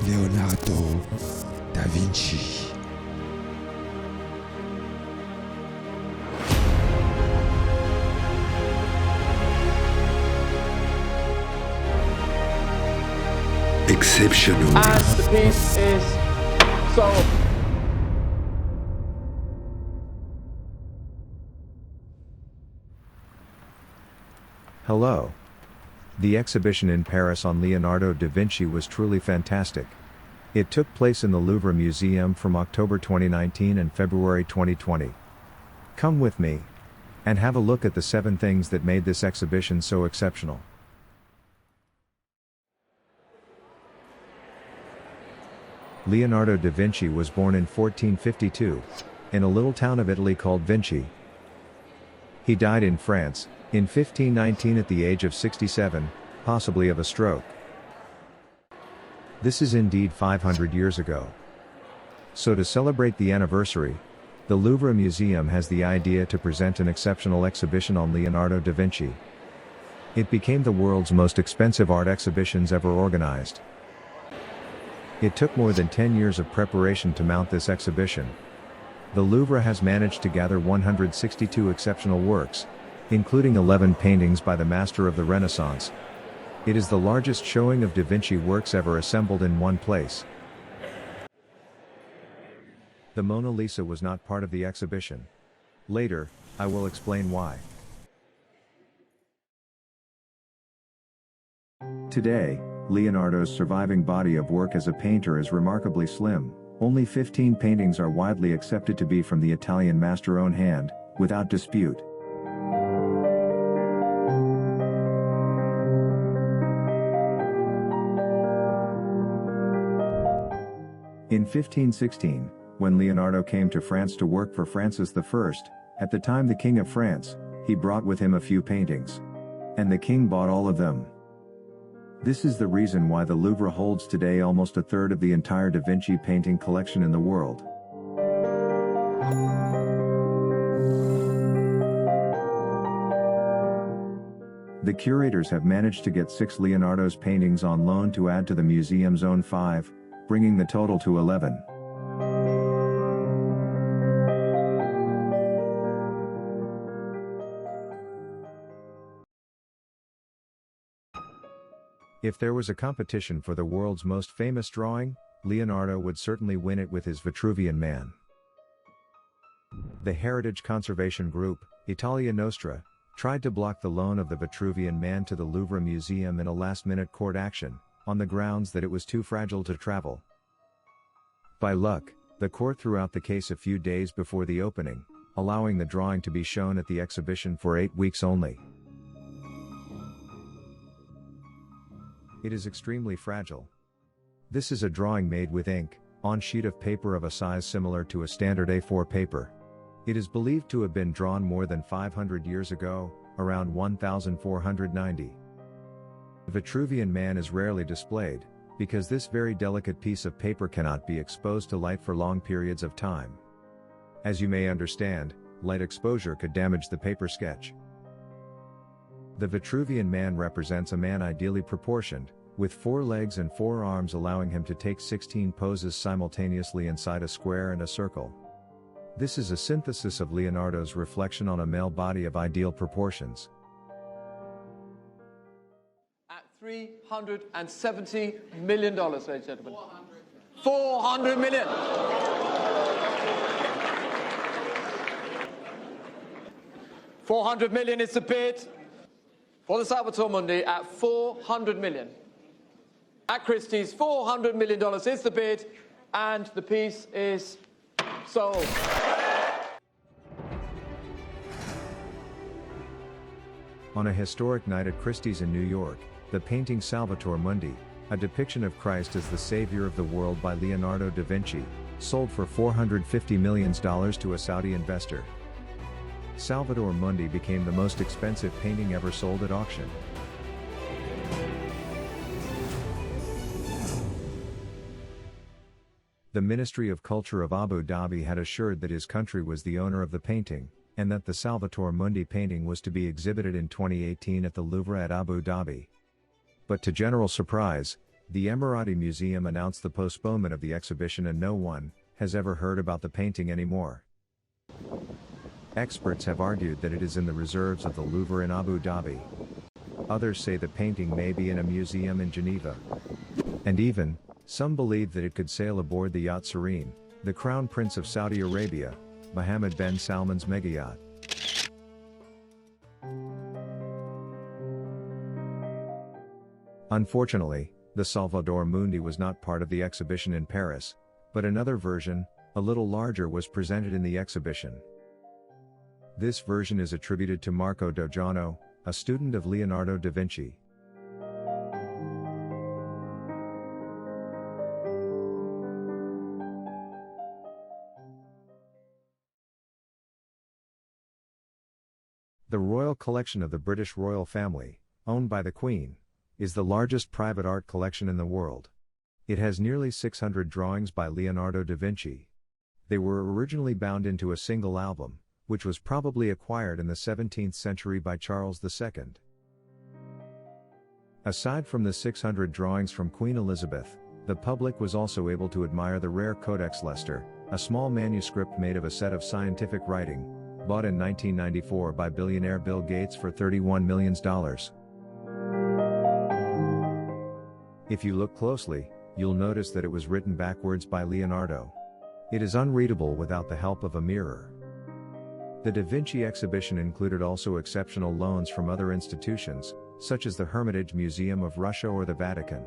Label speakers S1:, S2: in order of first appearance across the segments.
S1: Leonardo Da Vinci. Exceptional.
S2: And the piece is sold.
S3: Hello. The exhibition in Paris on Leonardo da Vinci was truly fantastic. It took place in the Louvre Museum from October 2019 and February 2020. Come with me and have a look at the 7 things that made this exhibition so exceptional. Leonardo da Vinci was born in 1452, in a little town of Italy called Vinci. He died in France, in 1519 at the age of 67, possibly of a stroke. This is indeed 500 years ago. So to celebrate the anniversary, the Louvre Museum has the idea to present an exceptional exhibition on Leonardo da Vinci. It became the world's most expensive art exhibitions ever organized. It took more than 10 years of preparation to mount this exhibition. The Louvre has managed to gather 162 exceptional works, including 11 paintings by the master of the Renaissance. It is the largest showing of Da Vinci works ever assembled in one place. The Mona Lisa was not part of the exhibition. Later, I will explain why. Today, Leonardo's surviving body of work as a painter is remarkably slim. Only 15 paintings are widely accepted to be from the Italian master's own hand, without dispute. In 1516, when Leonardo came to France to work for Francis I, at the time the King of France, he brought with him a few paintings. And the king bought all of them. This is the reason why the Louvre holds today almost a third of the entire Da Vinci painting collection in the world. The curators have managed to get 6 Leonardo's paintings on loan to add to the museum's own 5, bringing the total to 11. If there was a competition for the world's most famous drawing, Leonardo would certainly win it with his Vitruvian Man. The heritage conservation group, Italia Nostra, tried to block the loan of the Vitruvian Man to the Louvre Museum in a last-minute court action, on the grounds that it was too fragile to travel. By luck, the court threw out the case a few days before the opening, allowing the drawing to be shown at the exhibition for 8 weeks only. It is extremely fragile. This is a drawing made with ink, on sheet of paper of a size similar to a standard A4 paper. It is believed to have been drawn more than 500 years ago, around 1490. The Vitruvian Man is rarely displayed, because this very delicate piece of paper cannot be exposed to light for long periods of time. As you may understand, light exposure could damage the paper sketch. The Vitruvian Man represents a man ideally proportioned, with 4 legs and 4 arms, allowing him to take 16 poses simultaneously inside a square and a circle. This is a synthesis of Leonardo's reflection on a male body of ideal proportions.
S2: At $370 million, ladies and gentlemen. 400 million. $400 million is the bid for the Salvator Mundi at 400 million. At Christie's, $400 million is the bid, and the piece is sold.
S3: On a historic night at Christie's in New York, the painting Salvator Mundi, a depiction of Christ as the Savior of the world by Leonardo da Vinci, sold for $450 million to a Saudi investor. Salvador Mundi became the most expensive painting ever sold at auction. The Ministry of Culture of Abu Dhabi had assured that his country was the owner of the painting, and that the Salvator Mundi painting was to be exhibited in 2018 at the Louvre at Abu Dhabi. But to general surprise, The Emirati Museum announced the postponement of the exhibition and no one has ever heard about the painting anymore. Experts have argued that it is in the reserves of the Louvre in Abu Dhabi. Others say the painting may be in a museum in Geneva. And even, some believe that it could sail aboard the yacht Serene, the Crown Prince of Saudi Arabia, Mohammed bin Salman's mega yacht. Unfortunately, the Salvador Mundi was not part of the exhibition in Paris, but another version, a little larger, was presented in the exhibition. This version is attributed to Marco Dojano, a student of Leonardo da Vinci. The Royal Collection of the British Royal Family, owned by the Queen, is the largest private art collection in the world. It has nearly 600 drawings by Leonardo da Vinci. They were originally bound into a single album, which was probably acquired in the 17th century by Charles II. Aside from the 600 drawings from Queen Elizabeth, the public was also able to admire the rare Codex Leicester, a small manuscript made of a set of scientific writing, bought in 1994 by billionaire Bill Gates for $31 million. If you look closely, you'll notice that it was written backwards by Leonardo. It is unreadable without the help of a mirror. The Da Vinci exhibition included also exceptional loans from other institutions, such as the Hermitage Museum of Russia or the Vatican.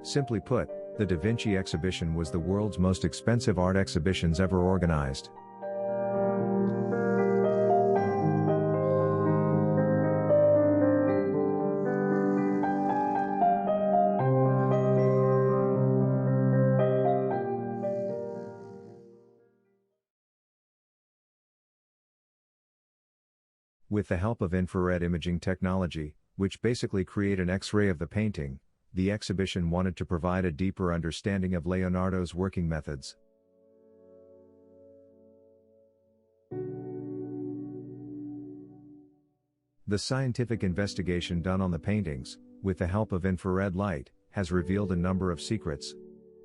S3: Simply put, the Da Vinci exhibition was the world's most expensive art exhibitions ever organized. With the help of infrared imaging technology, which basically create an X-ray of the painting, the exhibition wanted to provide a deeper understanding of Leonardo's working methods. The scientific investigation done on the paintings, with the help of infrared light, has revealed a number of secrets.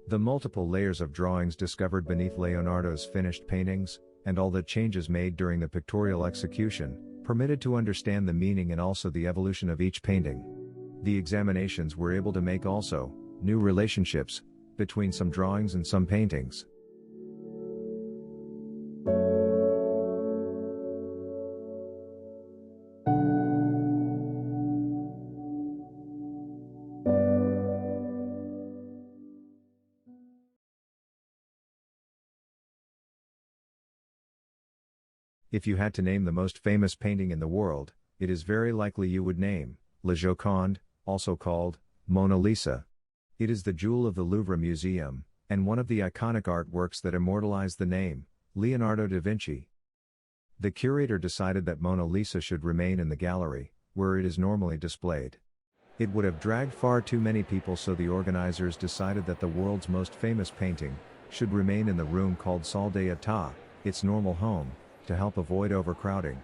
S3: The multiple layers of drawings discovered beneath Leonardo's finished paintings, and all the changes made during the pictorial execution, permitted to understand the meaning and also the evolution of each painting. The examinations were able to make also new relationships between some drawings and some paintings. If you had to name the most famous painting in the world, it is very likely you would name La Joconde, also called Mona Lisa. It is the jewel of the Louvre Museum, and one of the iconic artworks that immortalize the name, Leonardo da Vinci. The curator decided that Mona Lisa should remain in the gallery, where it is normally displayed. It would have dragged far too many people, so the organizers decided that the world's most famous painting should remain in the room called Salle d'État, its normal home, to help avoid overcrowding.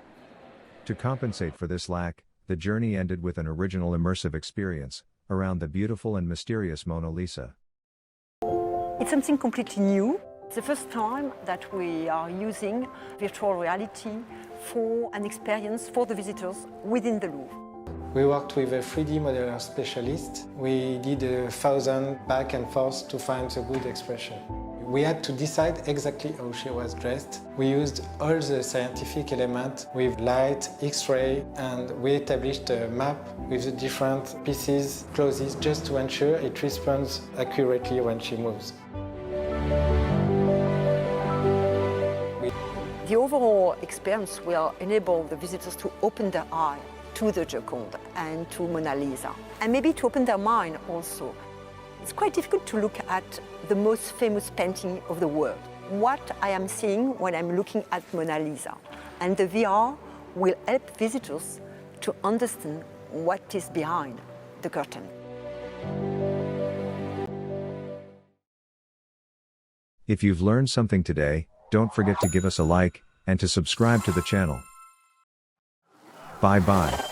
S3: To compensate for this lack, the journey ended with an original immersive experience around the beautiful and mysterious Mona Lisa.
S4: It's something completely new. It's the first time that we are using virtual reality for an experience for the visitors within the Louvre.
S5: We worked with a 3D modeler specialist. We did 1,000 back and forth to find the good expression. We had to decide exactly how she was dressed. We used all the scientific elements with light, X-ray, and we established a map with the different pieces, clothes, just to ensure it responds accurately when she moves.
S4: The overall experience will enable the visitors to open their eye to the Joconde and to Mona Lisa, and maybe to open their mind also. It's quite difficult to look at the most famous painting of the world. What I am seeing when I'm looking at Mona Lisa, and the VR will help visitors to understand what is behind the curtain.
S3: If you've learned something today, don't forget to give us a like and to subscribe to the channel. Bye bye.